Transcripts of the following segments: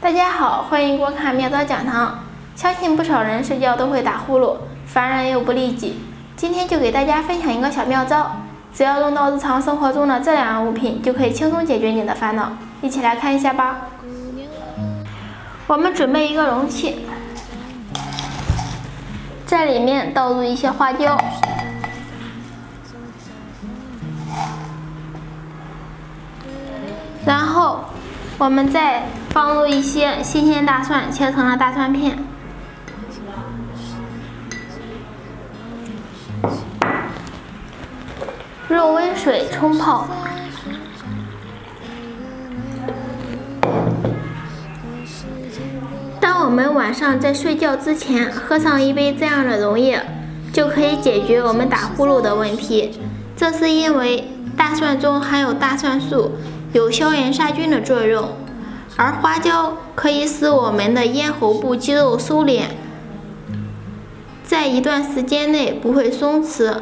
大家好，欢迎观看妙招讲堂。相信不少人睡觉都会打呼噜，烦人又不利己。今天就给大家分享一个小妙招，只要用到日常生活中的这2样物品，就可以轻松解决你的烦恼。一起来看一下吧。我们准备一个容器，在里面倒入一些花椒，然后我们再放入一些新鲜大蒜，切成了大蒜片，用温水冲泡，当我们晚上在睡觉之前喝上一杯这样的溶液，就可以解决我们打呼噜的问题。这是因为大蒜中含有大蒜素，有消炎杀菌的作用，而花椒可以使我们的咽喉部肌肉收敛，在一段时间内不会松弛，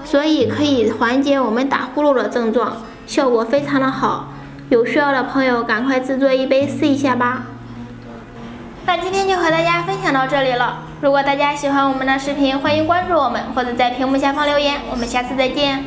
所以可以缓解我们打呼噜的症状，效果非常的好。有需要的朋友赶快制作一杯试一下吧。那今天就和大家分享到这里了。如果大家喜欢我们的视频，欢迎关注我们，或者在屏幕下方留言。我们下次再见。